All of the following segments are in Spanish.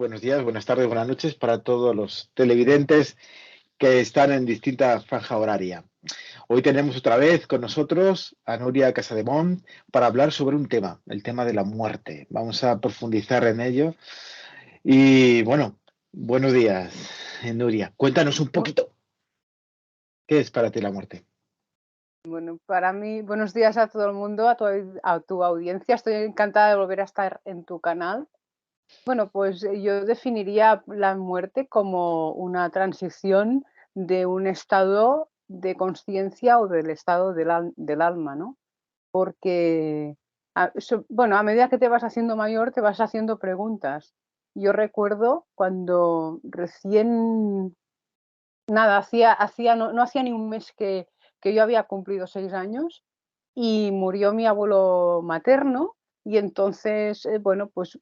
buenos días, buenas tardes, buenas noches para todos los televidentes que están en distinta franja horaria. Hoy tenemos otra vez con nosotros a Nuria Casademont para hablar sobre un tema, el tema de la muerte. Vamos a profundizar en ello. Y bueno, buenos días, Nuria. Cuéntanos un poquito, ¿qué es para ti la muerte? Bueno, para mí, buenos días a todo el mundo, a tu audiencia. Estoy encantada de volver a estar en tu canal. Bueno, pues yo definiría la muerte como una transición de un estado de consciencia o del estado del alma, ¿no? Porque, bueno, a medida que te vas haciendo mayor, te vas haciendo preguntas. Yo recuerdo cuando recién, nada, no hacía ni un mes que yo había cumplido 6 años y murió mi abuelo materno y entonces, bueno, pues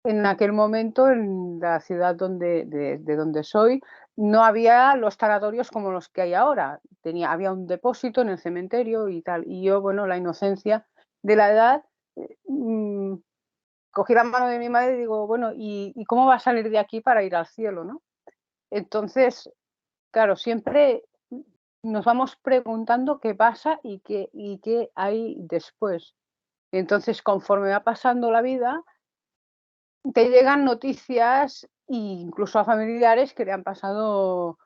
en aquel momento en la ciudad de donde soy no había los tanatorios como los que hay ahora. Había un depósito en el cementerio y tal. Y yo, bueno, la inocencia de la edad, cogí la mano de mi madre y digo, bueno, ¿y cómo va a salir de aquí para ir al cielo, no? Entonces, claro, siempre nos vamos preguntando qué pasa y qué hay después. Entonces, conforme va pasando la vida, te llegan noticias e incluso a familiares que le han pasado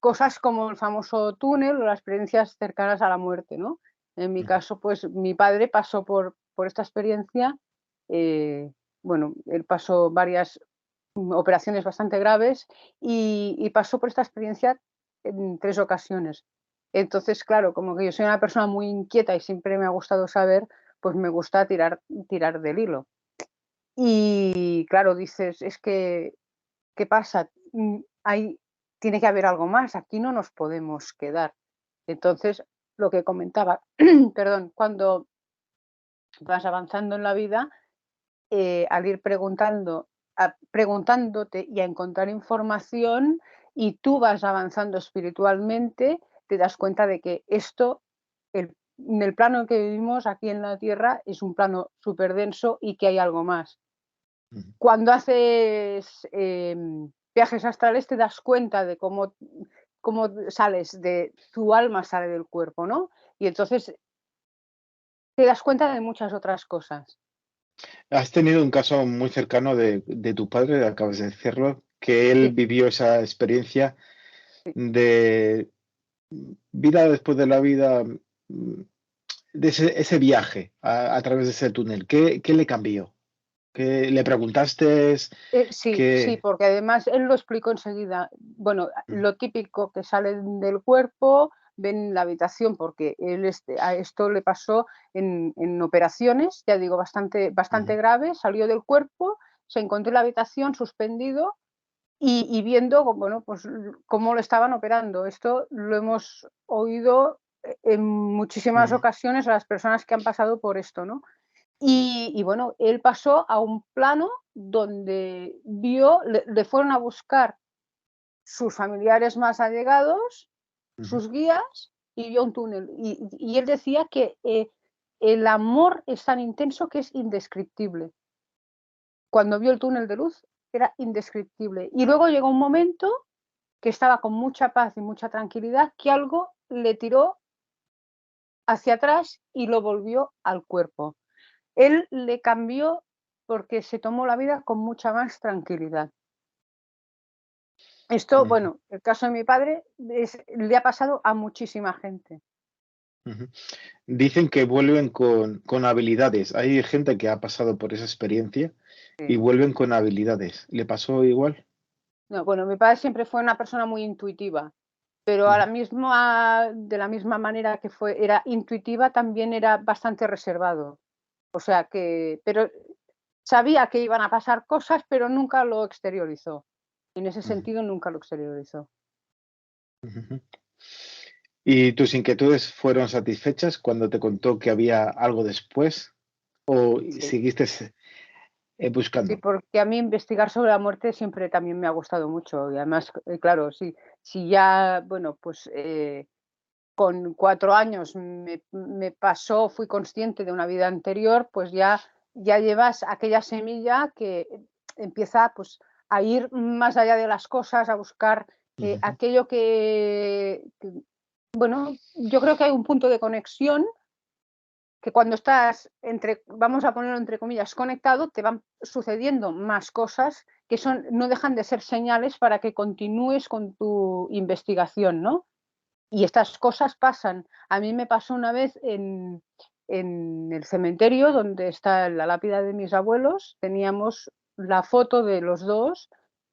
cosas como el famoso túnel o las experiencias cercanas a la muerte, ¿no? En mi caso, pues mi padre pasó por esta experiencia, bueno, él pasó varias operaciones bastante graves y pasó por esta experiencia en 3 ocasiones. Entonces, claro, como que yo soy una persona muy inquieta y siempre me ha gustado saber, pues me gusta tirar del hilo. Y claro, dices, es que, ¿qué pasa? Tiene que haber algo más, aquí no nos podemos quedar. Entonces, lo que comentaba, perdón, cuando vas avanzando en la vida, al ir preguntándote y a encontrar información y tú vas avanzando espiritualmente, te das cuenta de que en el plano que vivimos aquí en la Tierra es un plano súper denso y que hay algo más. Cuando haces viajes astrales te das cuenta de cómo tu alma sale del cuerpo, ¿no? Y entonces te das cuenta de muchas otras cosas. Has tenido un caso muy cercano de tu padre, acabas de decirlo, que él Sí, vivió esa experiencia sí. de vida después de la vida, de ese viaje a través de ese túnel. ¿Qué le cambió? ¿Qué le preguntaste? Sí, sí, ¿Qué? porque además él lo explicó enseguida. Bueno, Mm, lo típico que salen del cuerpo, ven la habitación, porque a esto le pasó en operaciones, ya digo, bastante ujú, grave, salió del cuerpo, se encontró en la habitación suspendido y viendo, bueno, pues cómo lo estaban operando. Esto lo hemos oído en muchísimas ujú, ocasiones a las personas que han pasado por esto, ¿no? Y bueno, él pasó a un plano donde le fueron a buscar sus familiares más allegados, ujú, sus guías, y vio un túnel. Y él decía que el amor es tan intenso que es indescriptible. Cuando vio el túnel de luz era indescriptible. Y luego llegó un momento que estaba con mucha paz y mucha tranquilidad, que algo le tiró hacia atrás y lo volvió al cuerpo. Él le cambió porque se tomó la vida con mucha más tranquilidad. Esto, ujú, bueno, el caso de mi padre le ha pasado a muchísima gente. ujú. Dicen que vuelven con habilidades. Hay gente que ha pasado por esa experiencia y Sí. vuelven con habilidades. ¿Le pasó igual? No, bueno, mi padre siempre fue una persona muy intuitiva, pero Ujú, de la misma manera que era intuitiva, también era bastante reservado. O sea que, pero sabía que iban a pasar cosas, pero nunca lo exteriorizó. En ese ujú, sentido, nunca lo exteriorizó. ujú. ¿Y tus inquietudes fueron satisfechas cuando te contó que había algo después? ¿O Sí. seguiste Sí, buscando? porque a mí investigar sobre la muerte siempre también me ha gustado mucho y además, claro, sí, si ya, bueno, pues con 4 años me pasó, fui consciente de una vida anterior, pues ya llevas aquella semilla que empieza, pues, a ir más allá de las cosas, a buscar aquello bueno, yo creo que hay un punto de conexión que cuando estás, vamos a ponerlo entre comillas, conectado, te van sucediendo más cosas que no dejan de ser señales para que continúes con tu investigación, ¿no? Y estas cosas pasan. A mí me pasó una vez en el cementerio donde está la lápida de mis abuelos, teníamos la foto de los dos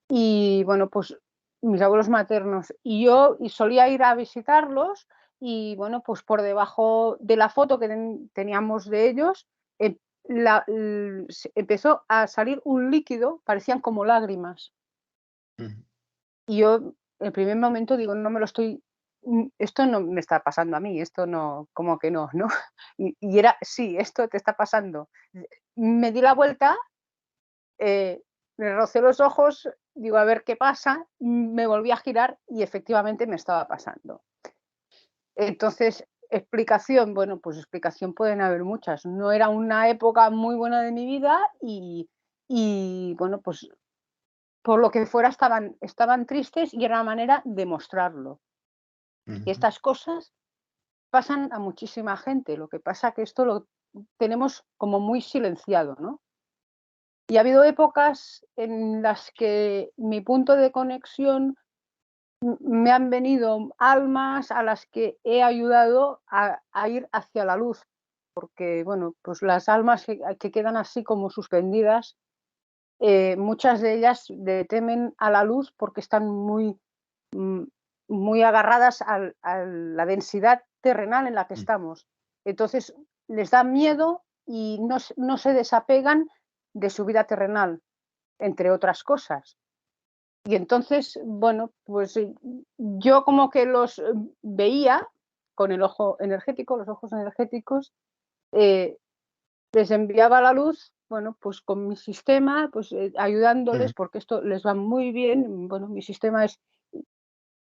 y bueno, pues mis abuelos maternos y solía ir a visitarlos y bueno, pues por debajo de la foto que teníamos de ellos empezó a salir un líquido, parecían como lágrimas. Y yo, el primer momento, digo, no me lo estoy, esto no me está pasando a mí, esto no, como que no, ¿no? Y era, sí, esto te está pasando. Me di la vuelta, me rocé los ojos, digo, a ver qué pasa, me volví a girar y efectivamente me estaba pasando. Entonces, explicación, bueno, pues explicación pueden haber muchas. No era una época muy buena de mi vida y bueno, pues por lo que fuera estaban tristes y era una manera de mostrarlo. Y estas cosas pasan a muchísima gente. Lo que pasa que esto lo tenemos como muy silenciado, ¿no? Y ha habido épocas en las que mi punto de conexión me han venido almas a las que he ayudado a ir hacia la luz, porque, bueno, pues las almas que quedan así como suspendidas, muchas de ellas le temen a la luz porque están muy agarradas a la densidad terrenal en la que estamos. Entonces, les da miedo y no se desapegan de su vida terrenal, entre otras cosas. Y entonces, bueno, pues yo como que los veía con el ojo energético, los ojos energéticos, les enviaba la luz, bueno, pues con mi sistema, pues ayudándoles, porque esto les va muy bien. Bueno, mi sistema es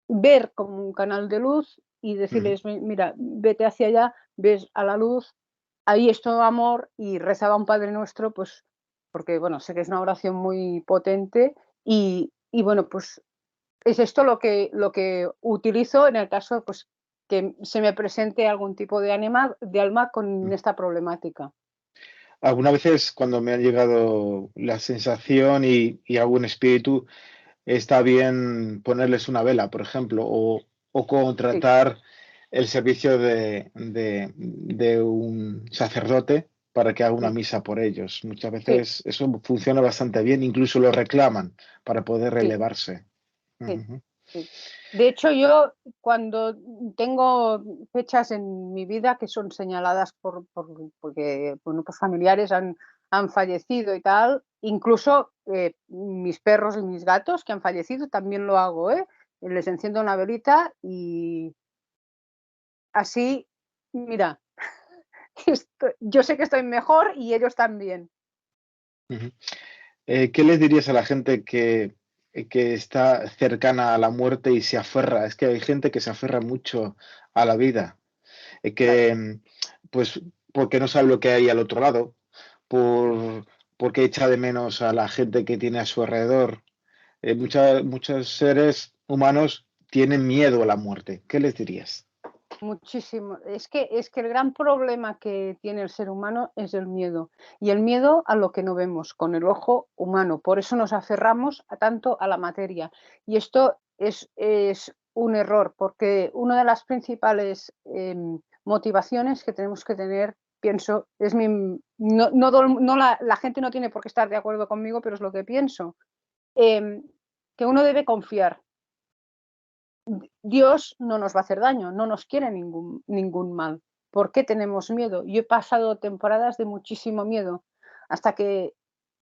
ver como un canal de luz y decirles, mira, vete hacia allá, ves a la luz, ahí es todo amor, y rezaba un Padre Nuestro, pues porque, bueno, sé que es una oración muy potente y bueno, pues es esto lo que utilizo en el caso, pues, que se me presente algún tipo de alma con esta problemática. Algunas veces cuando me ha llegado la sensación y algún espíritu, está bien ponerles una vela, por ejemplo, o Sí, contratar el servicio de un sacerdote para que haga una sí, misa por ellos. Muchas sí, veces eso funciona bastante bien, incluso lo reclaman para poder sí, relevarse. sí, Ujú, sí. De hecho, yo cuando tengo fechas en mi vida que son señaladas porque, bueno, pues familiares han fallecido y tal, incluso mis perros y mis gatos que han fallecido también lo hago, ¿eh? Les enciendo una velita y así, mira, yo sé que estoy mejor y ellos también. ujú. ¿Qué les dirías a la gente que está cercana a la muerte y se aferra? Es que hay gente que se aferra mucho a la vida, Claro. pues, porque no sabe lo que hay al otro lado, porque echa de menos a la gente que tiene a su alrededor. Muchos seres humanos tienen miedo a la muerte. ¿Qué les dirías? Muchísimo. Es que el gran problema que tiene el ser humano es el miedo. Y el miedo a lo que no vemos con el ojo humano. Por eso nos aferramos tanto a la materia. Y esto es un error, porque una de las principales motivaciones que tenemos que tener, pienso, no la gente no tiene por qué estar de acuerdo conmigo, pero es lo que pienso, em, que uno debe confiar. Dios no nos va a hacer daño, no nos quiere ningún mal. ¿Por qué tenemos miedo? Yo he pasado temporadas de muchísimo miedo, hasta que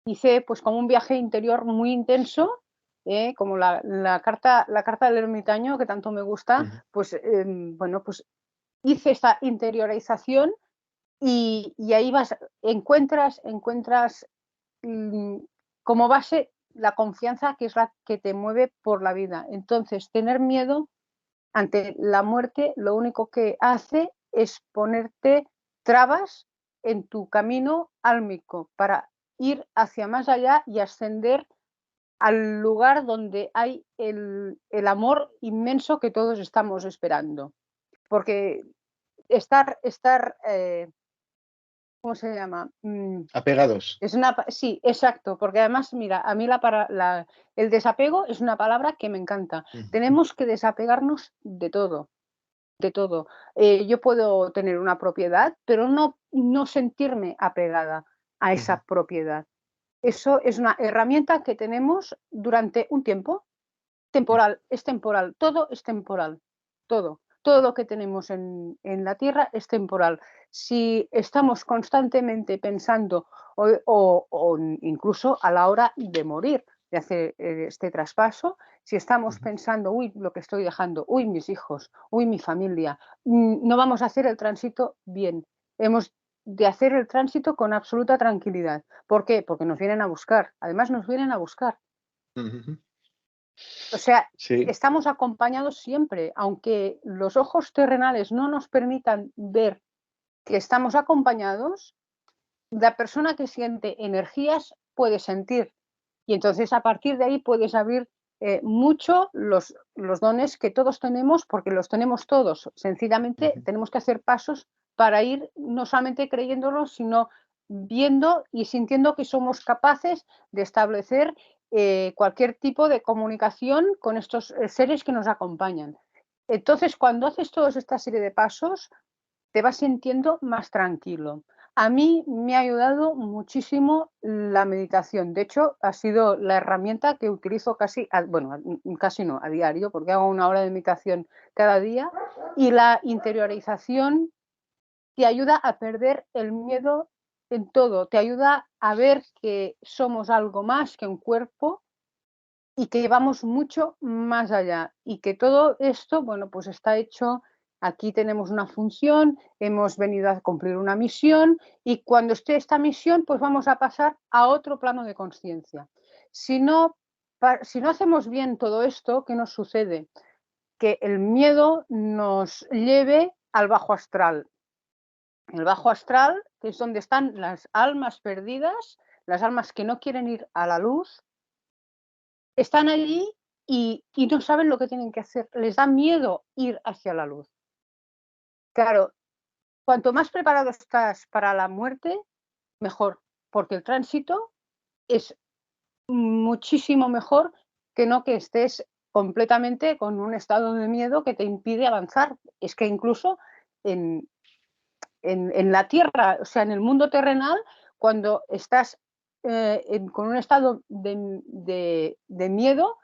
hice pues como un viaje interior muy intenso, como la carta del ermitaño que tanto me gusta, Ujú, pues bueno, pues hice esta interiorización y ahí encuentras mm, como base la confianza que es la que te mueve por la vida. Entonces, tener miedo ante la muerte lo único que hace es ponerte trabas en tu camino álmico para ir hacia más allá y ascender al lugar donde hay el amor inmenso que todos estamos esperando. Porque estar ¿cómo se llama? Apegados. Sí, exacto, porque además, mira, a mí el desapego es una palabra que me encanta. Ujú, Tenemos que desapegarnos de todo, de todo. Yo puedo tener una propiedad, pero no sentirme apegada a ujú, esa propiedad. Eso es una herramienta que tenemos durante un tiempo temporal, es temporal, todo es temporal, todo. Todo lo que tenemos en la Tierra es temporal. Si estamos constantemente pensando o incluso a la hora de morir, de hacer este traspaso, si estamos ujú, pensando, uy, lo que estoy dejando, uy, mis hijos, uy, mi familia, no vamos a hacer el tránsito bien. Hemos de hacer el tránsito con absoluta tranquilidad. ¿Por qué? Porque nos vienen a buscar. Además, nos vienen a buscar. ujú. O sea, Sí. estamos acompañados siempre, aunque los ojos terrenales no nos permitan ver que estamos acompañados, la persona que siente energías puede sentir. Y entonces a partir de ahí puedes abrir mucho los dones que todos tenemos, porque los tenemos todos. Sencillamente Ujú, tenemos que hacer pasos para ir no solamente creyéndolo, sino viendo y sintiendo que somos capaces de establecer cualquier tipo de comunicación con estos seres que nos acompañan. Entonces, cuando haces toda esta serie de pasos, te vas sintiendo más tranquilo. A mí me ha ayudado muchísimo la meditación. De hecho, ha sido la herramienta que utilizo casi no, a diario, porque hago una hora de meditación cada día. Y la interiorización te ayuda a perder el miedo en todo. Te ayuda a ver que somos algo más que un cuerpo y que vamos mucho más allá y que todo esto, bueno, pues está hecho, aquí tenemos una función, hemos venido a cumplir una misión y cuando esté esta misión, pues vamos a pasar a otro plano de conciencia. Si no hacemos bien todo esto, ¿qué nos sucede? Que el miedo nos lleve al bajo astral. El bajo astral, que es donde están las almas perdidas, las almas que no quieren ir a la luz, están allí y no saben lo que tienen que hacer. Les da miedo ir hacia la luz. Claro, cuanto más preparado estás para la muerte, mejor, porque el tránsito es muchísimo mejor que no que estés completamente con un estado de miedo que te impide avanzar. Es que incluso en, en la Tierra, o sea, en el mundo terrenal, cuando estás con un estado de miedo,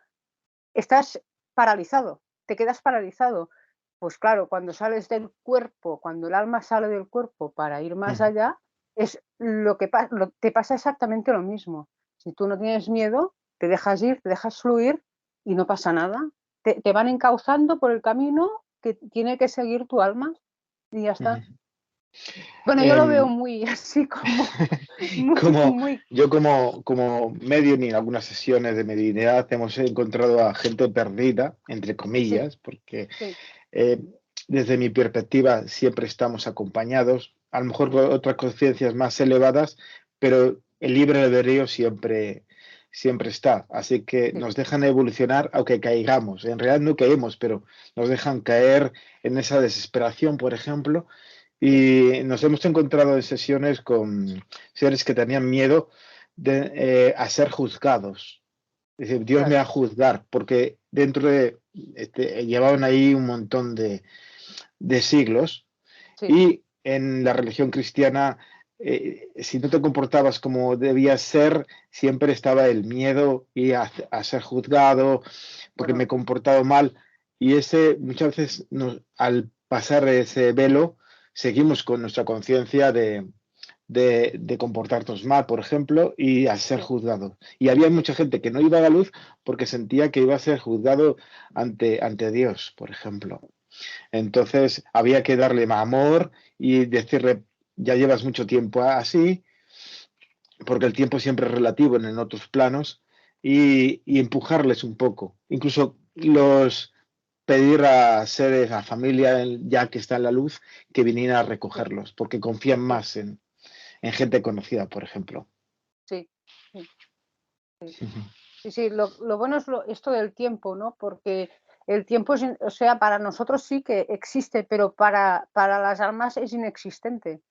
estás paralizado, te quedas paralizado. Pues claro, cuando sales del cuerpo, cuando el alma sale del cuerpo para ir más ujú. allá, es te pasa exactamente lo mismo. Si tú no tienes miedo, te dejas ir, te dejas fluir y no pasa nada. Te van encauzando por el camino que tiene que seguir tu alma y ya está. Ujú. Bueno, yo lo veo Em, muy así como muy, como muy, yo como medium y en algunas sesiones de mediunidad hemos encontrado a gente perdida, entre sí, comillas, porque sí, eh, desde mi perspectiva siempre estamos acompañados, a lo mejor con otras conciencias más elevadas, pero el libre albedrío siempre está. Así que sí, nos dejan evolucionar aunque caigamos. En realidad no caemos, pero nos dejan caer en esa desesperación, por ejemplo. sí, Y nos hemos encontrado en sesiones con seres que tenían miedo a ser juzgados. Es decir, Dios me va claro, a juzgar, porque dentro de, llevaban ahí un montón de siglos sí, y en la religión cristiana, si no te comportabas como debías ser, siempre estaba el miedo y a ser juzgado porque me bueno, he comportado mal. Y ese muchas veces al pasar ese velo, seguimos con nuestra conciencia de comportarnos mal, por ejemplo, y a ser sí, juzgado. Y había mucha gente que no iba a la luz porque sentía que iba a ser juzgado ante Dios, por ejemplo. Entonces había que darle más amor y decirle, ya llevas mucho tiempo así, porque el tiempo siempre es relativo en otros planos, y empujarles un poco. Incluso los pedir a seres, a familia, ya que está en la luz, que vinieran a sí, recogerlos, porque confían sí. más en gente conocida, por ejemplo. Sí, sí, sí. Sí, lo bueno es esto del tiempo, ¿no? Porque el tiempo o sea, para nosotros sí que existe, pero para las almas es inexistente.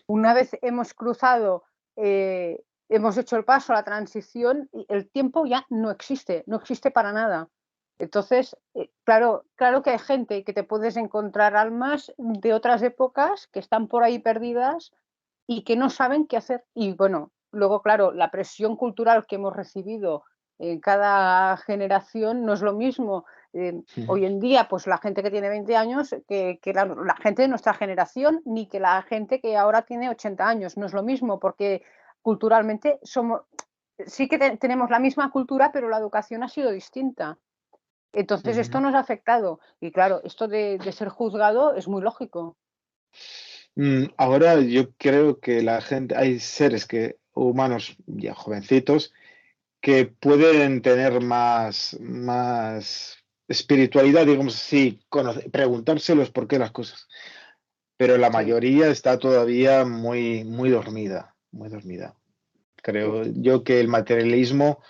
Una vez hemos cruzado, hemos hecho el paso a la transición, y el tiempo ya no existe, no existe para nada. Entonces, claro que hay gente que te puedes encontrar almas de otras épocas que están por ahí perdidas y que no saben qué hacer. Y bueno, luego, claro, la presión cultural que hemos recibido en cada generación no es lo mismo. Hoy en día, pues la gente que tiene 20 años que la gente de nuestra generación, ni que la gente que ahora tiene 80 años. No es lo mismo, porque culturalmente sí que tenemos la misma cultura, pero la educación ha sido distinta. Entonces, esto Ujú. nos ha afectado. Y claro, esto de ser juzgado es muy lógico. Ahora yo creo que la gente, hay seres humanos ya jovencitos, que pueden tener más espiritualidad, digamos así, preguntárselos por qué las cosas. Pero la Sí, mayoría está todavía muy dormida, muy dormida. sí, Creo yo que el materialismo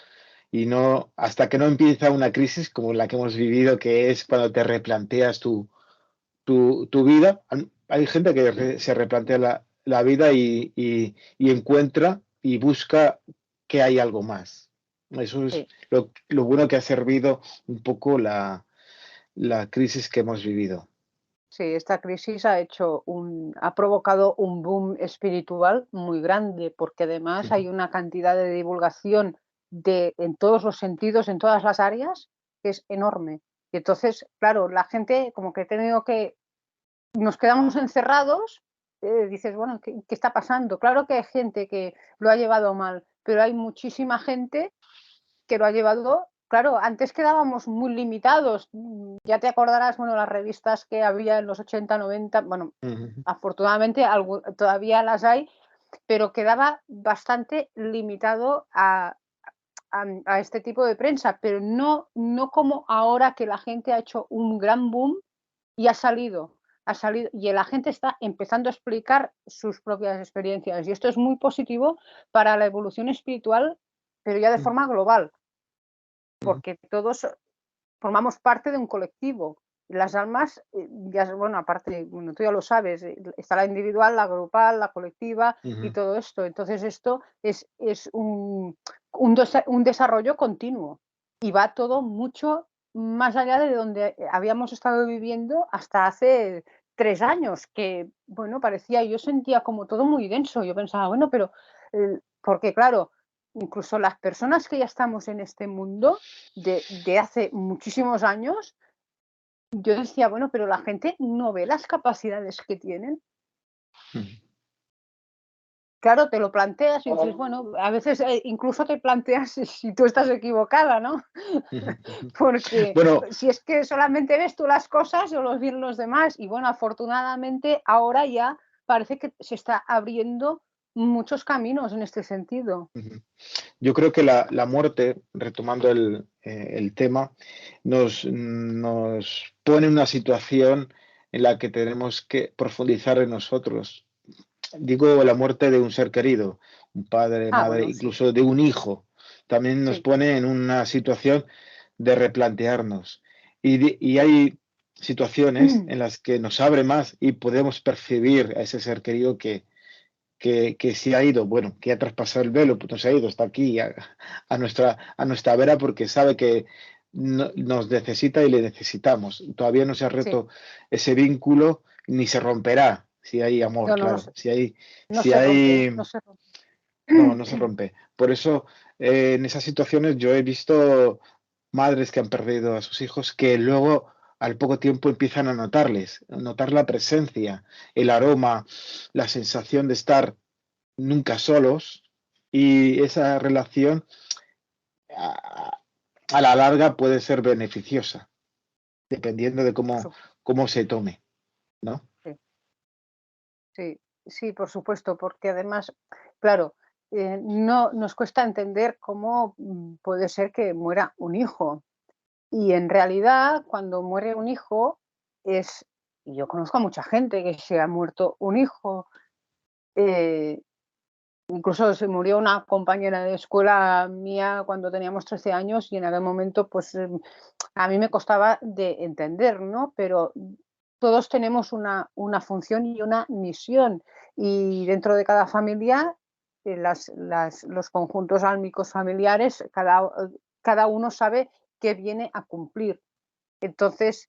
y no, hasta que no empieza una crisis como la que hemos vivido, que es cuando te replanteas tu vida. Hay gente que se replantea la vida y encuentra y busca que hay algo más. Eso es sí. lo bueno que ha servido un poco la crisis que hemos vivido. Sí, esta crisis ha provocado un boom espiritual muy grande, porque además Ujú, hay una cantidad de divulgación en todos los sentidos, en todas las áreas, que es enorme. Y entonces, claro, la gente como que ha tenido que, nos quedamos encerrados, dices, bueno, ¿qué está pasando? Claro que hay gente que lo ha llevado mal, pero hay muchísima gente que lo ha llevado, claro, antes quedábamos muy limitados. Ya te acordarás, bueno, las revistas que había en los 80, 90, bueno, ujú, afortunadamente todavía las hay, pero quedaba bastante limitado a este tipo de prensa, pero no como ahora que la gente ha hecho un gran boom y ha salido, y la gente está empezando a explicar sus propias experiencias. Y esto es muy positivo para la evolución espiritual, pero ya de ujú, forma global, ujú, porque todos formamos parte de un colectivo. Las almas, ya, bueno, aparte, bueno, tú ya lo sabes, está la individual, la grupal, la colectiva y ujú. todo esto. Entonces, esto es un desarrollo continuo y va todo mucho más allá de donde habíamos estado viviendo hasta hace 3 años, que, bueno, yo sentía como todo muy denso. Yo pensaba, bueno, pero, porque claro, incluso las personas que ya estamos en este mundo, de hace muchísimos años, yo decía, bueno, pero la gente no ve las capacidades que tienen. Claro, te lo planteas y dices, bueno, a veces incluso te planteas si tú estás equivocada, ¿no? Ujú, ujú. Porque Bueno, si es que solamente ves tú las cosas o los ven los demás. Y bueno, afortunadamente ahora ya parece que se está abriendo muchos caminos en este sentido. ujú. Yo creo que la muerte, retomando el tema, nos pone en una situación en la que tenemos que profundizar en nosotros. Digo, la muerte de un ser querido, un padre, Ah, madre, bueno, sí, incluso de un hijo, también nos sí. pone en una situación de replantearnos. Y hay situaciones en las que nos abre más y podemos percibir a ese ser querido que se ha ido, bueno, que ha traspasado el velo, pues no se ha ido, está aquí a nuestra vera porque sabe que nos necesita y le necesitamos. Todavía no se ha Sí. roto ese vínculo ni se romperá si hay amor, No, no, claro. Si hay, no si se rompe, hay, no se rompe. no, no se rompe. Por eso, en esas situaciones yo he visto madres que han perdido a sus hijos que luego al poco tiempo empiezan a notarles, a notar la presencia, el aroma, la sensación de estar nunca solos y esa relación a, a la larga puede ser beneficiosa, dependiendo de Por cómo se tome, ¿no? sí, sí, sí, por supuesto, porque además, claro, no nos cuesta entender cómo puede ser que muera un hijo. Y en realidad, cuando muere un hijo, y yo conozco a mucha gente que se ha muerto un hijo, eh, incluso se murió una compañera de escuela mía cuando teníamos 13 años y en aquel momento pues a mí me costaba de entender, ¿no? Pero todos tenemos una función y una misión y dentro de cada familia los conjuntos álmicos familiares, cada uno sabe qué viene a cumplir. Entonces,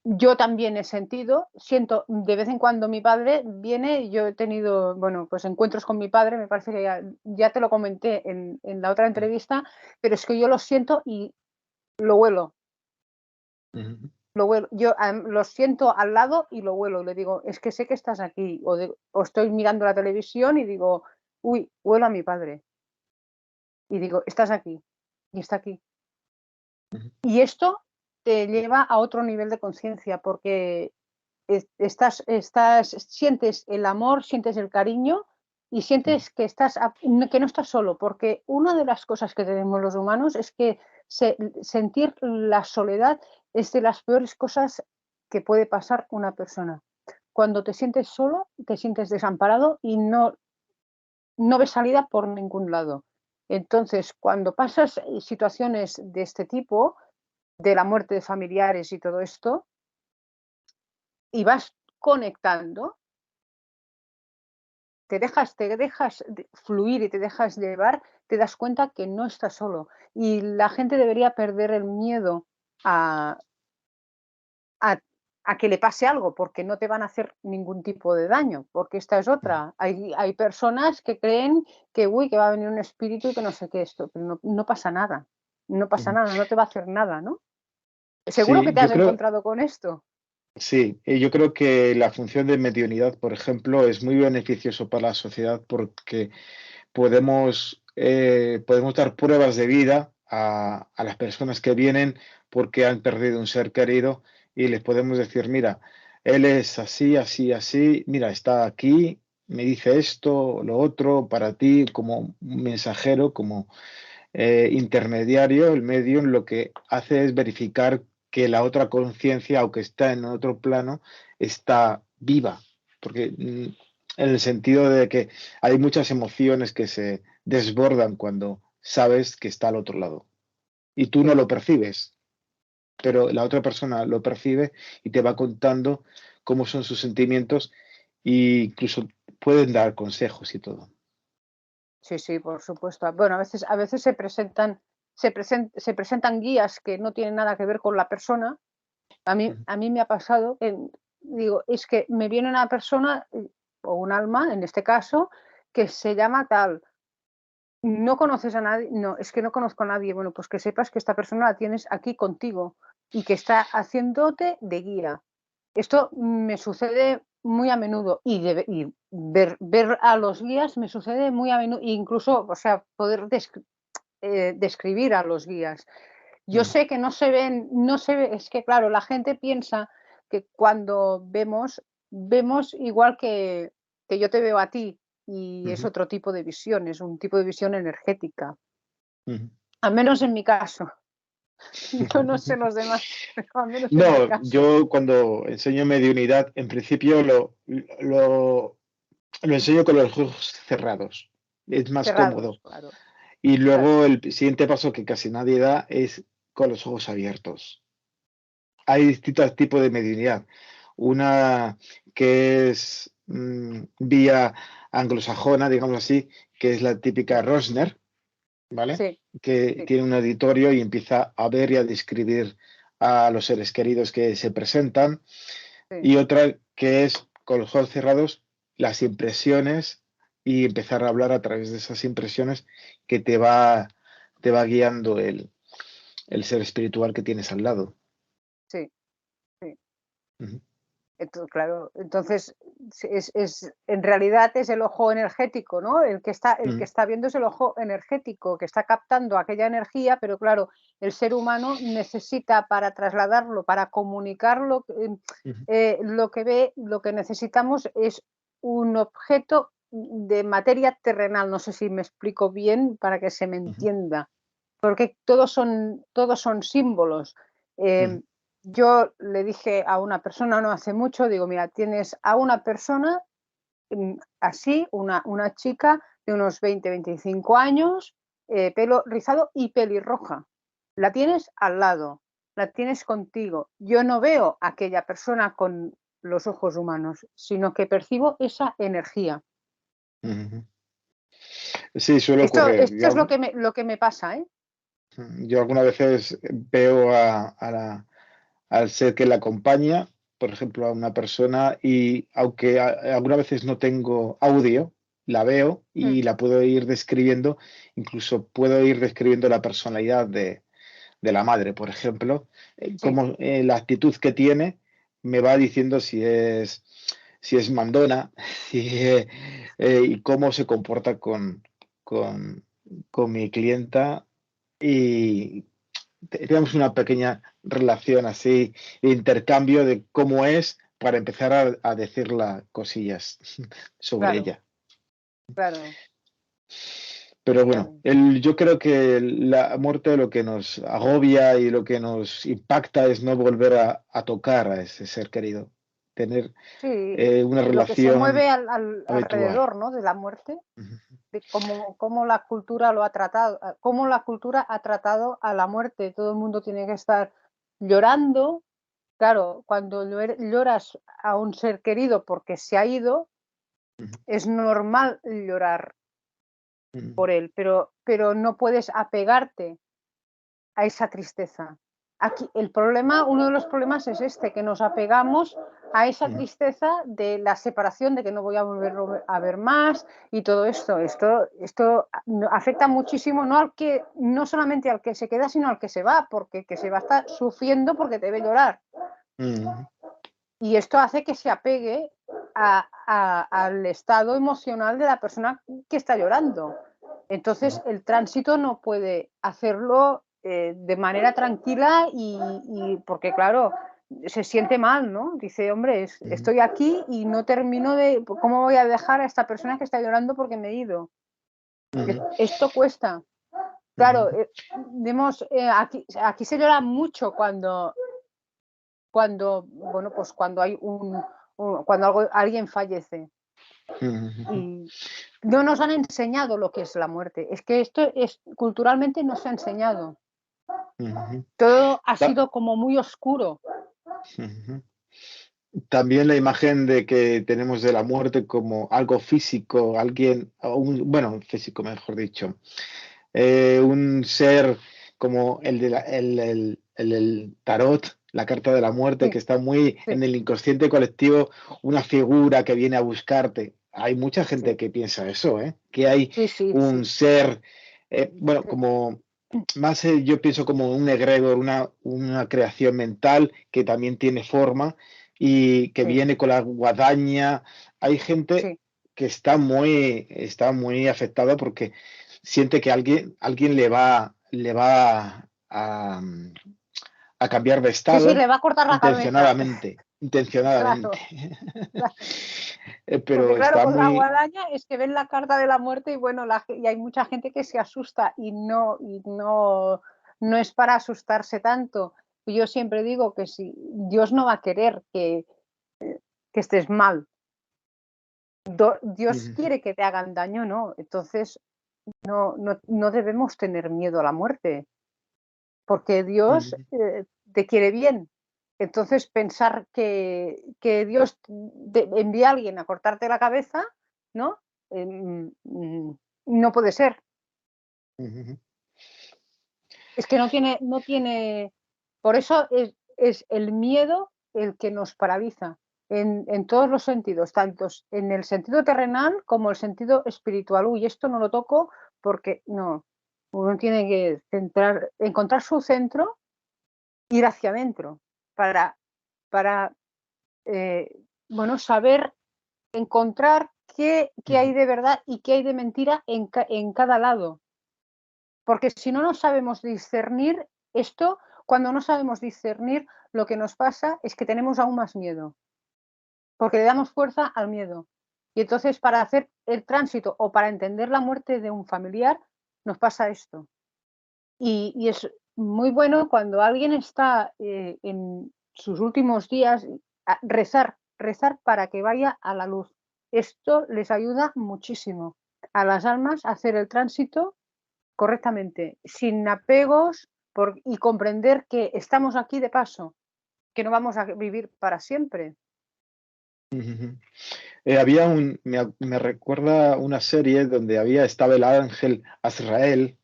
yo también siento de vez en cuando mi padre viene, yo he tenido, bueno, pues encuentros con mi padre, me parece que ya te lo comenté en la otra entrevista, pero es que yo lo siento y lo huelo. Lo huelo. Yo lo siento al lado y lo huelo. Le digo, es que sé que estás aquí. O estoy mirando la televisión y digo, uy, huelo a mi padre. Y digo, estás aquí. Y está aquí. Y esto te lleva a otro nivel de conciencia porque sientes el amor, sientes el cariño y sientes que no estás solo, porque una de las cosas que tenemos los humanos es que sentir la soledad es de las peores cosas que puede pasar una persona. Cuando te sientes solo, te sientes desamparado y no ves salida por ningún lado. Entonces, cuando pasas situaciones de este tipo, de la muerte de familiares y todo esto, y vas conectando, te dejas fluir y te dejas llevar, te das cuenta que no estás solo. Y la gente debería perder el miedo a, a, a que le pase algo, porque no te van a hacer ningún tipo de daño, porque esta es otra. Hay personas que creen que, uy, que va a venir un espíritu y que no sé qué esto, pero no pasa nada. No pasa nada, no te va a hacer nada, ¿no? Seguro que Sí, te has encontrado con esto. sí, yo creo que la función de mediunidad, por ejemplo, es muy beneficioso para la sociedad porque podemos dar pruebas de vida a las personas que vienen porque han perdido un ser querido y les podemos decir, mira, él es así, así, así, mira, está aquí, me dice esto, lo otro, para ti como mensajero, como intermediario, el medium lo que hace es verificar que la otra conciencia, aunque está en otro plano, está viva, porque en el sentido de que hay muchas emociones que se desbordan cuando sabes que está al otro lado y tú no Sí. lo percibes, pero la otra persona lo percibe y te va contando cómo son sus sentimientos e incluso pueden dar consejos y todo. Sí, sí, por supuesto. Bueno, a veces se presentan guías que no tienen nada que ver con la persona. Ujú, A mí me ha pasado, digo, es que me viene una persona, o un alma, en este caso, que se llama tal. ¿No conoces a nadie? No, es que no conozco a nadie. Bueno, pues que sepas que esta persona la tienes aquí contigo y que está haciéndote de guía. Esto me sucede muy a menudo y ver a los guías me sucede muy a menudo, incluso, o sea, poder describir a los guías. Yo ujú, sé que no se ve, es que claro, la gente piensa que cuando vemos igual que yo te veo a ti y es ujú, otro tipo de visión, es un tipo de visión energética, ujú. al menos en mi caso. Yo no sé los demás, pero al menos en mi No, caso. yo cuando enseño mediunidad, en principio lo enseño con los ojos cerrados. Es más Cerrados, cómodo. claro, Y claro. luego el siguiente paso que casi nadie da es con los ojos abiertos. Hay distintos tipos de mediunidad. Una que es vía anglosajona, digamos así, que es la típica Sí, Rosner, ¿vale? sí, Que sí, tiene un auditorio y empieza a ver y a describir a los seres queridos que se presentan. sí. Y otra que es con los ojos cerrados, las impresiones y empezar a hablar a través de esas impresiones que te va guiando el ser espiritual que tienes al lado. Sí, sí. Ujú, Claro, entonces en realidad es el ojo energético, ¿no? El que ujú, está viendo es el ojo energético, que está captando aquella energía, pero claro, el ser humano necesita para trasladarlo, para comunicarlo, ujú, lo que ve, lo que necesitamos es un objeto de materia terrenal. No sé si me explico bien para que se me ujú, entienda. Porque todos son símbolos. ujú, Yo le dije a una persona no hace mucho, digo, mira, tienes a una persona así, una chica de unos 20-25 años, pelo rizado y pelirroja. La tienes al lado, la tienes contigo. Yo no veo a aquella persona con los ojos humanos, sino que percibo esa energía. Ujú. Sí, suele Esto, ocurrir. esto es lo que me pasa, ¿eh? Yo algunas veces veo al ser que la acompaña, por ejemplo, a una persona, y aunque algunas veces no tengo audio, la veo Mm, y la puedo ir describiendo, incluso puedo ir describiendo la personalidad de la madre, por ejemplo, sí, como la actitud que tiene me va diciendo si es mandona y cómo se comporta con, con mi clienta y tenemos una pequeña relación así de intercambio de cómo es para empezar a decir las cosillas sobre claro, ella. claro, Pero bueno, claro. yo creo que la muerte lo que nos agobia y lo que nos impacta es no volver a tocar a ese ser querido, tener Sí, una lo que se relación mueve habitual. alrededor, ¿no?, de la muerte, Ujú, de cómo la cultura lo ha tratado, cómo la cultura ha tratado a la muerte. Todo el mundo tiene que estar llorando. Claro, cuando lloras a un ser querido porque se ha ido, ujú, es normal llorar ujú, por él, pero no puedes apegarte a esa tristeza. Aquí el problema, uno de los problemas es este, que nos apegamos a esa ujú, tristeza de la separación, de que no voy a volver a ver más y todo esto. Esto afecta muchísimo, no solamente al que se queda, sino al que se va, porque el que se va está sufriendo porque te ve llorar. ujú, Y esto hace que se apegue al estado emocional de la persona que está llorando. Entonces, ujú, el tránsito no puede hacerlo de manera tranquila porque, claro, se siente mal, ¿no? Dice, hombre, ujú, estoy aquí y no termino de... ¿Cómo voy a dejar a esta persona que está llorando porque me he ido? ujú, Esto cuesta. ujú, Claro, aquí se llora mucho bueno, pues cuando hay cuando alguien fallece. ujú, Y no nos han enseñado lo que es la muerte. Es que esto es culturalmente no se ha enseñado. ujú. Todo ha Ta- sido como muy oscuro. ujú. También la imagen de que tenemos de la muerte como algo físico, alguien, bueno, físico mejor dicho, un ser como el tarot, la carta de la muerte, Sí, que está muy sí, en el inconsciente colectivo, una figura que viene a buscarte. Hay mucha gente sí, que piensa eso, ¿eh? Que hay sí, sí, un sí, ser, bueno, sí, como más yo pienso como un egregor, una creación mental que también tiene forma y que sí, viene con la guadaña. Hay gente sí. que está muy afectada porque siente que alguien le va a cambiar de Sí, sí, estado le va a cortar la cabeza. intencionadamente. Claro, claro. Porque Pero claro, está con la muy... guadaña es que ven la carta de la muerte y bueno, y hay mucha gente que se asusta y no es para asustarse tanto. Yo siempre digo que si Dios no va a querer que estés mal, Dios Ujú, quiere que te hagan daño, ¿no? Entonces no debemos tener miedo a la muerte, porque Dios ujú, te quiere bien. Entonces pensar que Dios envía a alguien a cortarte la cabeza, ¿no? No puede ser. ujú, Es que no tiene. Por eso es el miedo el que nos paraliza en todos los sentidos, tanto en el sentido terrenal como el sentido espiritual. Uy, esto no lo toco porque no. Uno tiene que encontrar su centro, ir hacia adentro para, para bueno, saber encontrar qué hay ujú, de verdad y qué hay de mentira en cada lado. Porque si no sabemos discernir esto, cuando no sabemos discernir, lo que nos pasa es que tenemos aún más miedo, porque le damos fuerza al miedo. Y entonces para hacer el tránsito o para entender la muerte de un familiar, nos pasa esto. Y es muy bueno cuando alguien está en sus últimos días, rezar para que vaya a la luz. esto les ayuda muchísimo a las almas a hacer el tránsito correctamente, sin apegos y comprender que estamos aquí de paso, que no vamos a vivir para siempre. Ujú. Me recuerda una serie donde estaba el ángel Azrael,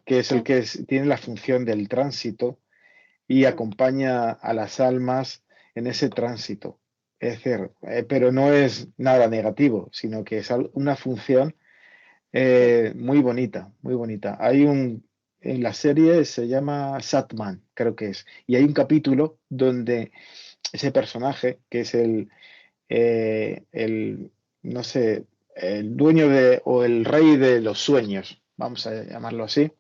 que es el Sí, que tiene la función del tránsito y sí, acompaña a las almas en ese tránsito. Es decir, pero no es nada negativo, sino que es una función sí, muy bonita, muy bonita. En la serie se llama Satman, creo que es, y hay un capítulo donde ese personaje, que es el no sé, el dueño o el rey de los sueños, vamos a llamarlo así,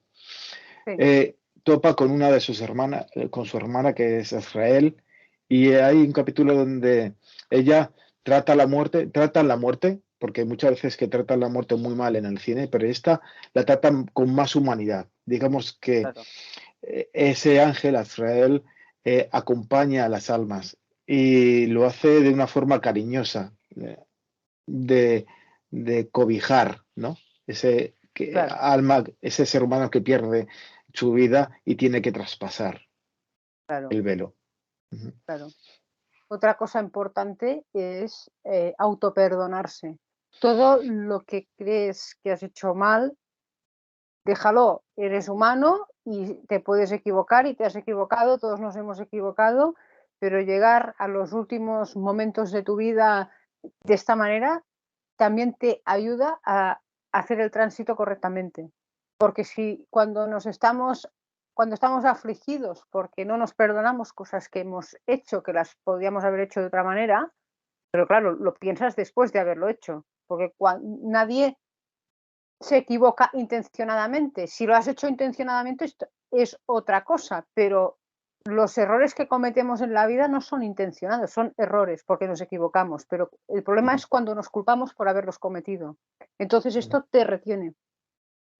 sí, eh, topa con una de sus hermanas, con su hermana que es Israel, y hay un capítulo donde ella trata la muerte, porque muchas veces que tratan la muerte muy mal en el cine, pero esta la tratan con más humanidad. Digamos que claro, ese ángel, Azrael, acompaña a las almas y lo hace de una forma cariñosa, de, de cobijar, ¿no? claro, Alma, ese ser humano que pierde su vida y tiene que traspasar claro, el velo. Ujú. claro. Otra cosa importante es autoperdonarse. Todo lo que crees que has hecho mal, déjalo. Eres humano y te puedes equivocar y te has equivocado, todos nos hemos equivocado, pero llegar a los últimos momentos de tu vida de esta manera también te ayuda a hacer el tránsito correctamente. Porque si cuando estamos afligidos porque no nos perdonamos cosas que hemos hecho, que las podíamos haber hecho de otra manera, pero claro, lo piensas después de haberlo hecho, porque nadie se equivoca intencionadamente. Si lo has hecho intencionadamente esto es otra cosa, pero los errores que cometemos en la vida no son intencionados, son errores porque nos equivocamos, pero el problema Ujú. es cuando nos culpamos por haberlos cometido. Entonces Ujú. esto te retiene,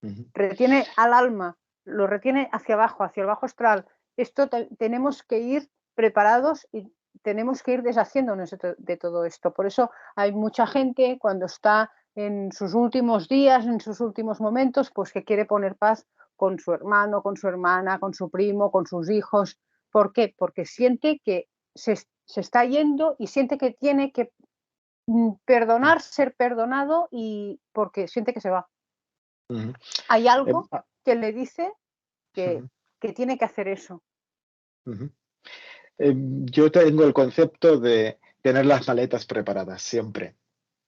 Ujú. retiene al alma, lo retiene hacia abajo, hacia el bajo astral. Esto tenemos que ir preparados y tenemos que ir deshaciéndonos de todo esto. Por eso hay mucha gente cuando está en sus últimos días, en sus últimos momentos, pues que quiere poner paz con su hermano, con su hermana, con su primo, con sus hijos. ¿Por qué? Porque siente que se está yendo y siente que tiene que perdonar, ser perdonado y porque siente que se va. Ujú. Hay Em, algo ah, que le dice que ujú. que tiene que hacer eso. Ujú. Yo tengo el concepto de tener las maletas preparadas siempre.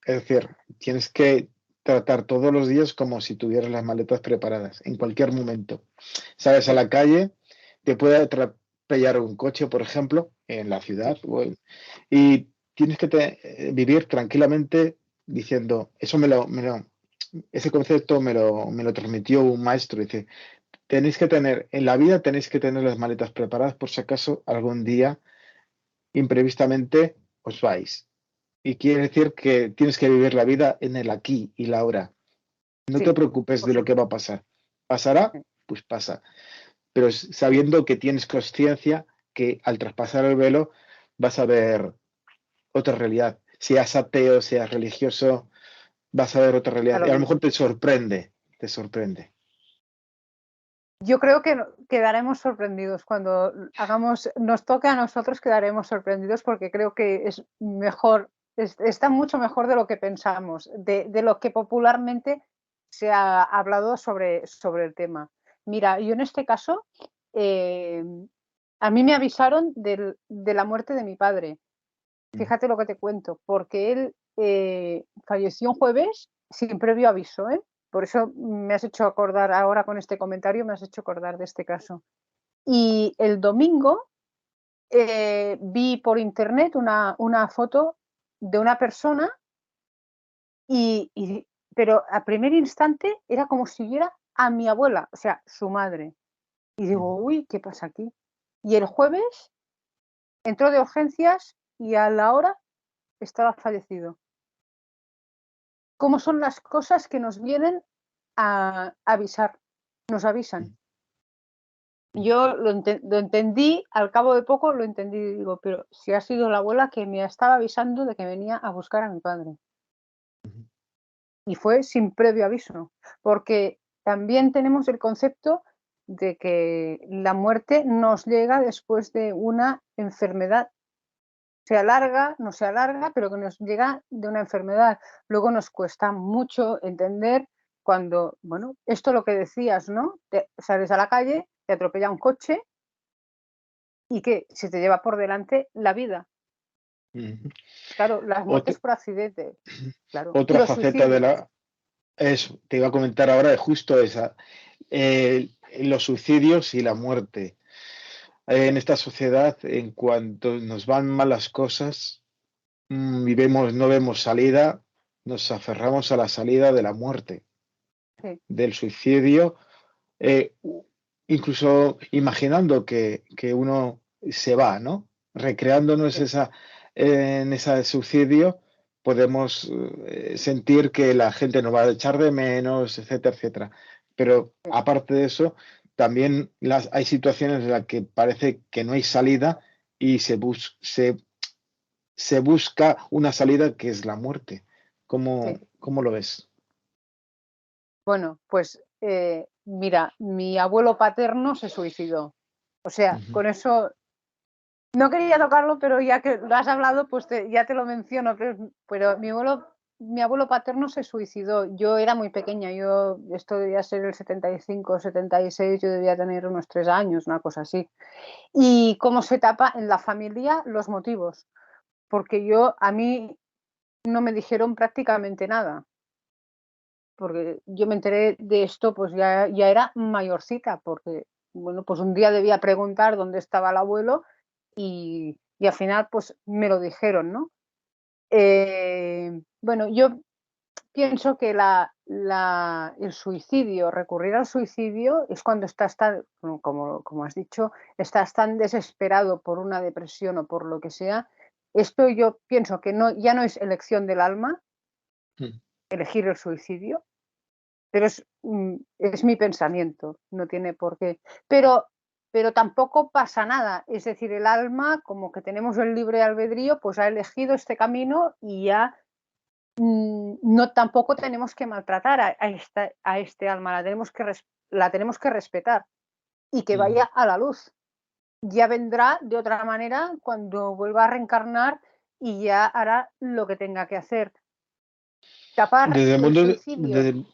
Es decir, tienes que tratar todos los días como si tuvieras las maletas preparadas, en cualquier momento. Sales a Sí, la calle, te puede atropellar un coche, por ejemplo, en la ciudad, sí, y tienes que vivir tranquilamente diciendo, ese concepto me lo transmitió un maestro, dice, en la vida tenéis que tener las maletas preparadas por si acaso algún día imprevistamente os vais. Y quiere decir que tienes que vivir la vida en el aquí y la ahora. No te sí, preocupes por de lo que va a supuesto. pasar. ¿Pasará? Sí, Pues pasa. Pero sí, sabiendo que tienes conciencia que al traspasar el velo vas a ver otra realidad. Seas ateo, seas religioso, vas a ver otra da realidad. Y lo a lo mejor mismo. te sorprende, te sorprende. Yo creo que quedaremos sorprendidos cuando nos toque a nosotros, quedaremos sorprendidos porque creo que es mejor, está mucho mejor de lo que pensamos, de lo que popularmente se ha hablado sobre el tema. Mira, yo en este caso, eh, a mí me avisaron de la muerte de mi padre. Ujú. Fíjate lo que te cuento, porque él falleció un jueves sin previo aviso, ¿eh? Por eso me has hecho acordar ahora con este comentario, me has hecho acordar de este caso. Y el domingo vi por internet una foto de una persona pero a primer instante era como si viera a mi abuela, o sea, su madre. Y Ujú. digo, uy, ¿qué pasa aquí? Y el jueves entró de urgencias y a la hora estaba fallecido. ¿Cómo son las cosas que nos vienen a avisar? Nos avisan. Yo lo entendí, al cabo de poco lo entendí y digo, pero si ha sido la abuela que me estaba avisando de que venía a buscar a mi padre. y fue sin previo aviso, porque también tenemos el concepto de que la muerte nos llega después de una enfermedad, se alarga, no se alarga, pero que nos llega de una enfermedad. Luego nos cuesta mucho entender cuando, bueno, esto lo que decías, ¿no? Sales a la calle, te atropella un coche y que se te lleva por delante la vida. Ujú. Claro, las Otra, muertes por accidente, claro. Y otra los faceta de suicidios. la... Eso, te iba a comentar ahora de justo esa. Los suicidios y la muerte. En esta sociedad, en cuanto nos van mal las cosas y no vemos salida, nos aferramos a la salida de la muerte, Sí, del suicidio, eh, incluso imaginando que uno se va, ¿no? Recreándonos sí, en ese suicidio, podemos sentir que la gente nos va a echar de menos, etcétera, etcétera. Pero sí, aparte de eso, también hay situaciones en las que parece que no hay salida y se busca una salida que es la muerte. sí. ¿Cómo lo ves? Bueno, pues mira, mi abuelo paterno se suicidó. O sea, Ujú. con eso no quería tocarlo, pero ya que lo has hablado, pues ya te lo menciono. Pero mi abuelo paterno se suicidó. Yo era muy pequeña, esto debía ser el 75, 76, yo debía tener unos 3 años, una cosa así. Y cómo se tapa en la familia los motivos, porque a mí no me dijeron prácticamente nada, porque yo me enteré de esto, pues ya era mayorcita, porque, bueno, pues un día debía preguntar dónde estaba el abuelo y al final, pues me lo dijeron, ¿no? Bueno, yo pienso que el suicidio, recurrir al suicidio es cuando estás tan, como has dicho, estás tan desesperado por una depresión o por lo que sea. Esto yo pienso que no, ya no es elección del alma, Mm. elegir el suicidio, pero es mi pensamiento, no tiene por qué. Pero, pero tampoco pasa nada, es decir, el alma, como que tenemos el libre albedrío, pues ha elegido este camino y ya no tampoco tenemos que maltratar a este alma, la tenemos que respetar y que vaya Mm. a la luz. Ya vendrá de otra manera cuando vuelva a reencarnar y ya hará lo que tenga que hacer. Tapar Desde el el mundo, suicidio.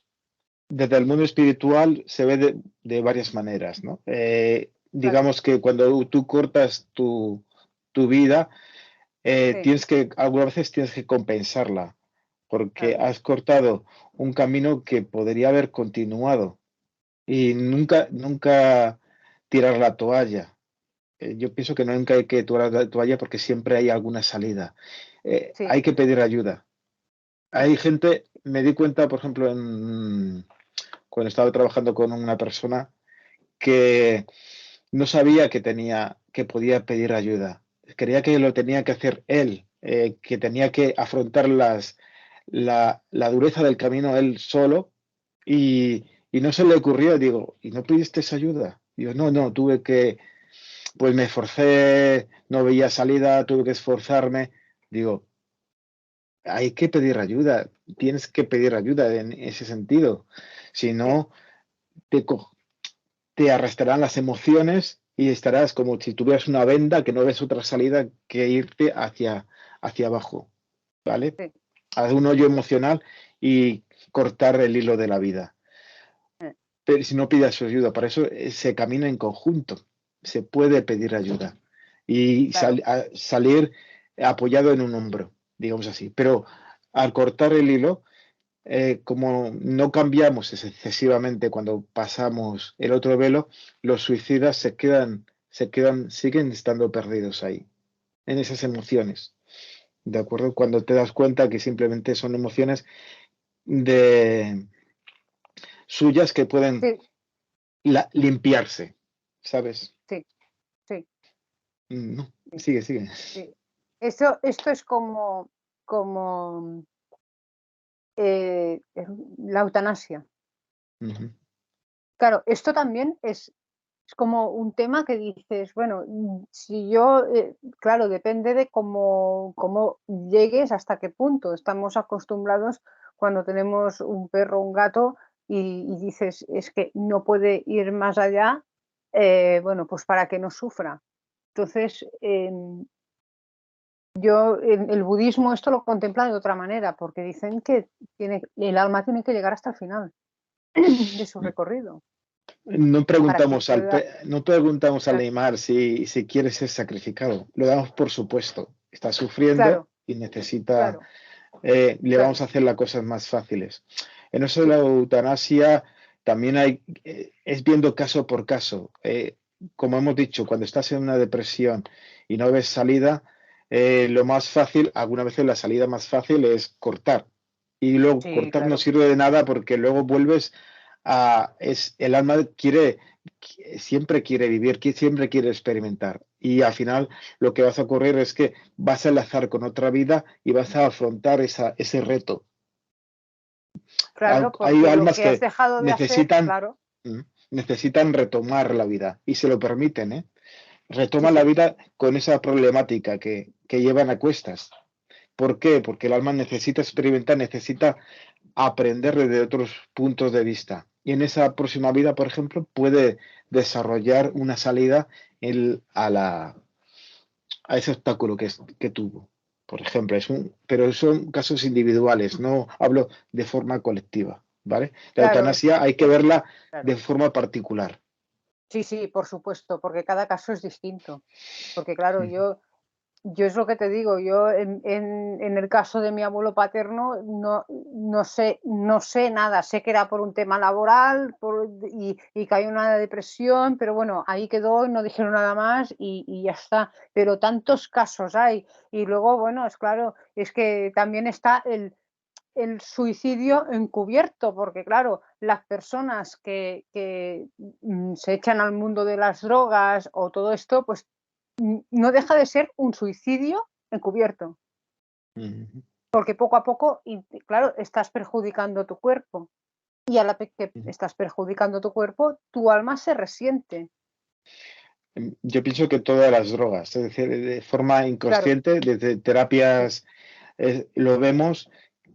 desde el mundo espiritual se ve de varias maneras, ¿no? Claro, Digamos que cuando tú cortas tu vida, sí, algunas veces tienes que compensarla, porque claro, has cortado un camino que podría haber continuado y nunca tirar la toalla. Yo pienso que nunca hay que tirar la toalla porque siempre hay alguna salida. sí, Hay que pedir ayuda. sí, Hay gente, me di cuenta, por ejemplo, cuando estaba trabajando con una persona que no sabía que podía pedir ayuda. Creía que lo tenía que hacer él, que tenía que afrontar la dureza del camino él solo y no se le ocurrió, digo, ¿y no pidiste esa ayuda? Digo, no, pues me esforcé, no veía salida, tuve que esforzarme. Digo, hay que pedir ayuda, tienes que pedir ayuda en ese sentido. Si sí, no, te, co- te arrastrarán las emociones y estarás como si tuvieras una venda que no ves otra salida que irte hacia abajo, ¿vale? sí, Haz un hoyo emocional y cortar el hilo de la vida. eh, Pero si no pidas su ayuda, para eso se camina en conjunto, se puede pedir ayuda y claro, salir apoyado en un hombro, digamos así. Pero al cortar el hilo, como no cambiamos excesivamente cuando pasamos el otro velo, los suicidas siguen estando perdidos ahí, en esas emociones. ¿De acuerdo? Cuando te das cuenta que simplemente son emociones de suyas que pueden sí, limpiarse, ¿sabes? sí, sí, No, sí, sigue. sí. Esto es como la eutanasia. Ujú. Claro, esto también es como un tema que dices, bueno, si yo, claro, depende de cómo llegues, hasta qué punto. Estamos acostumbrados cuando tenemos un perro o un gato y dices, es que no puede ir más allá, bueno, pues para que no sufra. Entonces, en el budismo esto lo contempla de otra manera, porque dicen que el alma tiene que llegar hasta el final de su recorrido No para que preguntamos pueda. no preguntamos al Claro, Neymar si quiere ser sacrificado. Lo damos por supuesto. Está sufriendo claro, y necesita, claro, le vamos claro, a hacer las cosas más fáciles. En eso de la sí, eutanasia también es viendo caso por caso. Como hemos dicho, cuando estás en una depresión y no ves salida, lo más fácil, algunas veces la salida más fácil es cortar. Y luego sí, cortar no claro, sirve de nada porque luego vuelves el alma siempre quiere vivir, siempre quiere experimentar. Y al final lo que vas a ocurrir es que vas a enlazar con otra vida y vas a afrontar ese reto. claro, Hay porque lo almas que has que dejado de hacer, necesitan, claro, mm, necesitan retomar la vida y se lo permiten, ¿eh? sí, Retoman la sí, vida con esa problemática que llevan a cuestas. ¿Por qué? Porque el alma necesita experimentar, necesita aprender desde otros puntos de vista. Y en esa próxima vida, por ejemplo, puede desarrollar una salida a ese obstáculo que tuvo. Por ejemplo, pero son casos individuales, no hablo de forma colectiva, ¿vale? La claro, eutanasia hay que es- verla de claro. forma particular. Sí, sí, por supuesto, porque cada caso es distinto. Porque claro, yo es lo que te digo, yo en el caso de mi abuelo paterno no sé nada, sé que era por un tema laboral y cayó en una depresión, pero bueno, ahí quedó, no dijeron nada más y ya está. Pero tantos casos hay. Y luego, bueno, es claro, es que también está el suicidio encubierto, porque claro, las personas que se echan al mundo de las drogas o todo esto, pues no deja de ser un suicidio encubierto, Ujú, porque poco a poco, y claro, estás perjudicando tu cuerpo y a la vez que ujú. estás perjudicando tu cuerpo, tu alma se resiente. Yo pienso que todas las drogas, es decir, de forma Claro, inconsciente, desde sí, terapias, lo vemos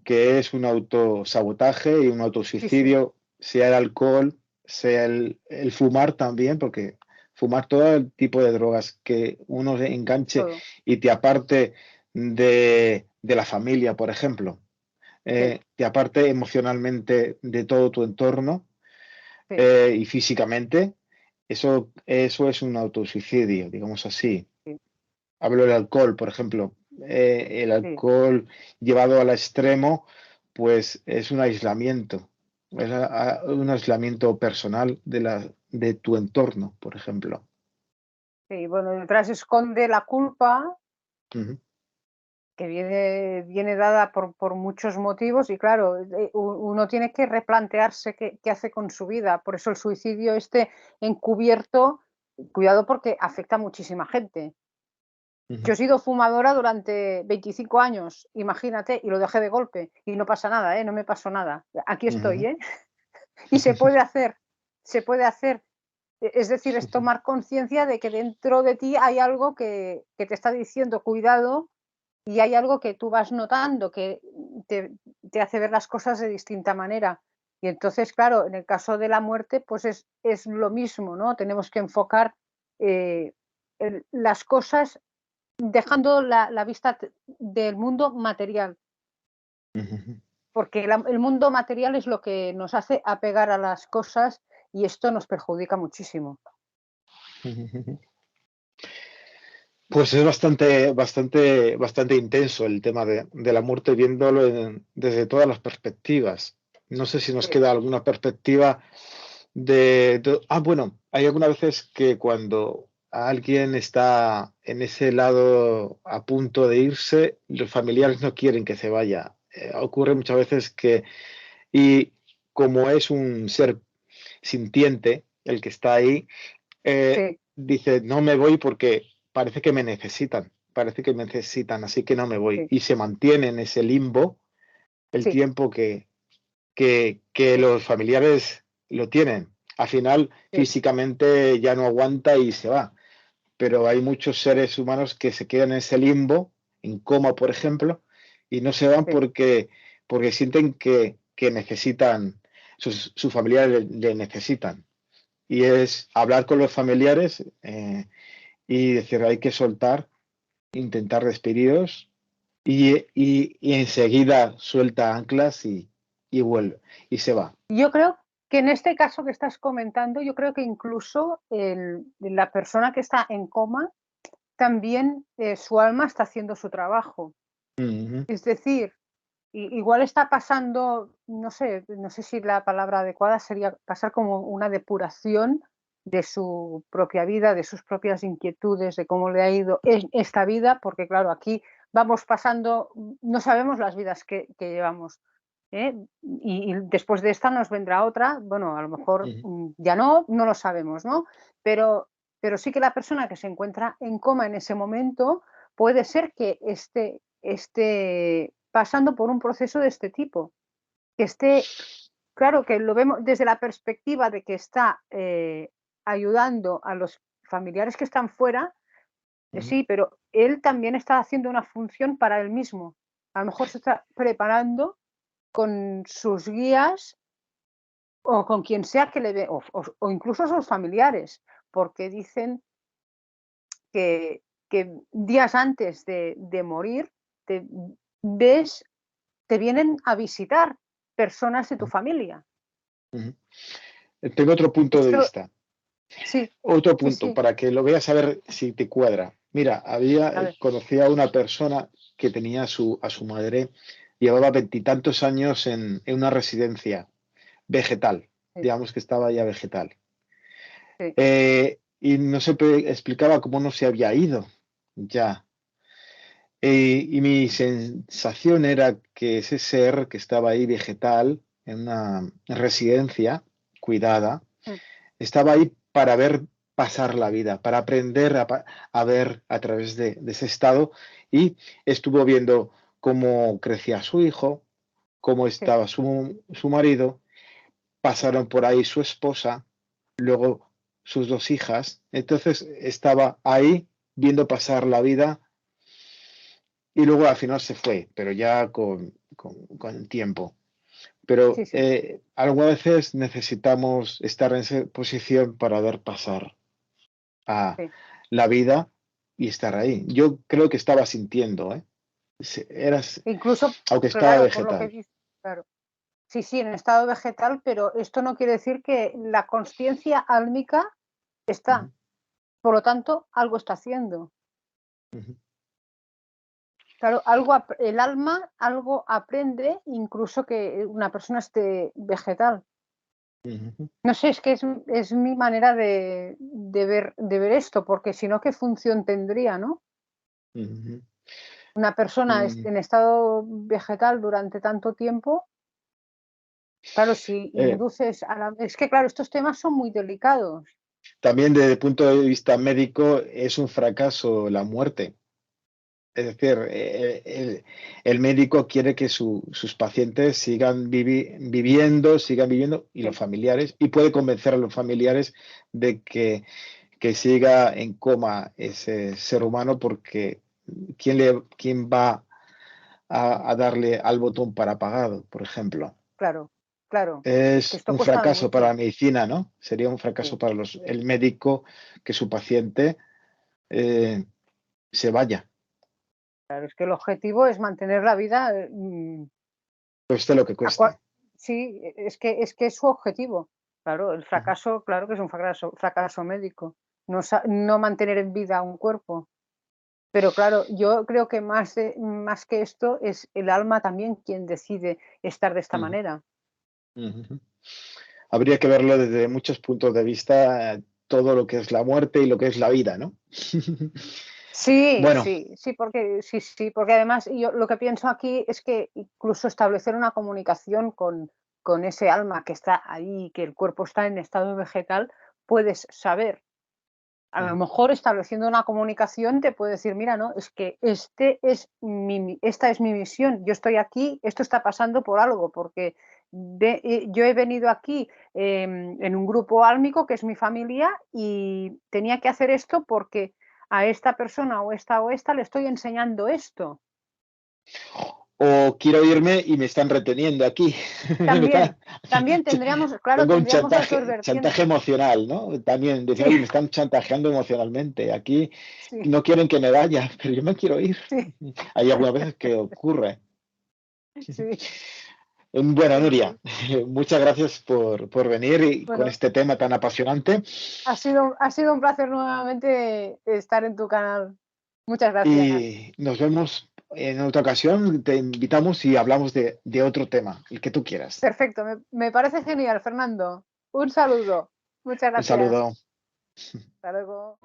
que es un autosabotaje y un sí, sí, autosuicidio, sea el alcohol, sea el fumar también, porque fumar todo el tipo de drogas que uno se enganche todo, y te aparte de la familia, por ejemplo, sí, te aparte emocionalmente de todo tu entorno sí, y físicamente, eso es un autosuicidio, digamos así. sí, Hablo del alcohol, por ejemplo. El sí. alcohol llevado al extremo, pues es un aislamiento, es un aislamiento personal de tu entorno, por ejemplo. Sí, bueno, detrás esconde la culpa Ujú, que viene dada por muchos motivos y claro, uno tiene que replantearse qué hace con su vida. Por eso el suicidio este encubierto, cuidado porque afecta a muchísima gente. Yo ujú, he sido fumadora durante 25 años, imagínate, y lo dejé de golpe y no pasa nada, ¿eh? No me pasó nada. Aquí estoy, ujú, ¿eh? Y se puede hacer, se puede hacer. Es decir, es tomar conciencia de que dentro de ti hay algo que te está diciendo cuidado y hay algo que tú vas notando que te, te hace ver las cosas de distinta manera. Y entonces, claro, en el caso de la muerte, pues es lo mismo, ¿no? Tenemos que enfocar eh, las cosas dejando la vista del mundo material, ujú, porque el mundo material es lo que nos hace apegar a las cosas y esto nos perjudica muchísimo. ujú. Pues es bastante intenso el tema de la muerte, viéndolo desde todas las perspectivas. No sé si nos Sí, queda alguna perspectiva bueno, hay algunas veces que cuando alguien está en ese lado a punto de irse, los familiares no quieren que se vaya. Ocurre muchas veces y como es un ser sintiente, el que está ahí, sí, dice, no me voy porque parece que me necesitan, así que no me voy. sí, Y se mantiene en ese limbo el sí, tiempo que los familiares lo tienen. Al final, sí, físicamente ya no aguanta y se va. Pero hay muchos seres humanos que se quedan en ese limbo, en coma, por ejemplo, y no se van sí, porque sienten que necesitan, sus familiares le necesitan. Y es hablar con los familiares y decir, hay que soltar, intentar despediros y enseguida suelta anclas y vuelve y se va. Yo creo que en este caso que estás comentando, yo creo que incluso la persona que está en coma, también su alma está haciendo su trabajo. Ujú, Es decir, igual está pasando, no sé si la palabra adecuada sería pasar como una depuración de su propia vida, de sus propias inquietudes, de cómo le ha ido en esta vida, porque claro, aquí vamos pasando, no sabemos las vidas que llevamos. ¿Eh? Y después de esta nos vendrá otra, bueno, a lo mejor ujú, ya no lo sabemos, ¿no? Pero sí que la persona que se encuentra en coma en ese momento puede ser que esté pasando por un proceso de este tipo, que esté, claro, que lo vemos desde la perspectiva de que está ayudando a los familiares que están fuera, ujú. sí, pero él también está haciendo una función para él mismo. A lo mejor se está preparando con sus guías o con quien sea que le ve, o incluso sus familiares, porque dicen que, que días antes de morir te ves, te vienen a visitar personas de tu familia. Ujú. Tengo otro punto de Esto vista. sí, Otro sí, punto sí. para que lo veas a ver si te cuadra. Mira, A ver, conocí a una persona que tenía a su madre, llevaba veintitantos años en una residencia vegetal, sí, digamos que estaba ya vegetal. sí, Y no se explicaba cómo no se había ido ya. Y mi sensación era que ese ser que estaba ahí vegetal, en una residencia cuidada, mm, estaba ahí para ver pasar la vida, para aprender a ver a través de ese estado y estuvo viendo cómo crecía su hijo, cómo sí, estaba su marido, pasaron por ahí su esposa, luego sus dos hijas, entonces estaba ahí viendo pasar la vida y luego al final se fue, pero ya con el tiempo. Pero sí, sí, algunas veces necesitamos estar en esa posición para ver pasar a sí. la vida y estar ahí. Yo creo que estaba sintiendo, ¿eh? Incluso, Aunque estaba claro, por lo que vegetal. dices, claro. Sí, sí, en estado vegetal, pero esto no quiere decir que la consciencia álmica Ujú, está. Por lo tanto, algo está haciendo. ujú, Claro, el alma algo aprende incluso que una persona esté vegetal. ujú, No sé, es que es mi manera de ver esto, porque si no, ¿qué función tendría, no? ujú. Una persona Mm, en estado vegetal durante tanto tiempo, claro, si eh, induces a la... Es que, claro, estos temas son muy delicados. También desde el punto de vista médico es un fracaso la muerte. Es decir, el médico quiere que sus pacientes sigan viviendo y los Sí, familiares, y puede convencer a los familiares de que siga en coma ese ser humano porque ¿quién va a darle al botón para apagado, por ejemplo? claro, claro. Es que Es esto un cuesta fracaso para mucho. la medicina, ¿no? Sería un fracaso Sí. para el médico que su paciente eh, se vaya. Claro, es que el objetivo es mantener la vida, Cueste lo que a cua cueste. sí, es que es su objetivo. Claro, el Ujú, fracaso, claro que es un fracaso médico, no mantener en vida un cuerpo. Pero claro, yo creo que más que esto es el alma también quien decide estar de esta ujú, manera. ujú. Habría que verlo desde muchos puntos de vista, todo lo que es la muerte y lo que es la vida, ¿no? Sí, Bueno, sí, sí, porque además yo lo que pienso aquí es que incluso establecer una comunicación con ese alma que está ahí, que el cuerpo está en estado vegetal, puedes saber. A lo ujú, mejor estableciendo una comunicación te puede decir, mira, no, es que esta es mi misión, yo estoy aquí, esto está pasando por algo, porque yo he venido aquí en un grupo álmico que es mi familia y tenía que hacer esto porque a esta persona o esta le estoy enseñando esto. o quiero irme y me están reteniendo aquí. También, también tendríamos, claro, Tengo un tendríamos las dos chantaje vertientes. emocional, ¿no? También decir, Sí, oye, me están chantajeando emocionalmente. Aquí sí, no quieren que me vaya, pero yo me quiero ir. sí, Hay algunas veces que ocurre. sí, Bueno, sí, Nuria, sí. muchas gracias por venir y con Bueno, este tema tan apasionante. ha sido un placer nuevamente estar en tu canal. Muchas gracias. Y nos vemos en otra ocasión. Te invitamos y hablamos de otro tema, el que tú quieras. Perfecto, me parece genial, Fernando. Un saludo. Muchas Un gracias. saludo. Hasta luego.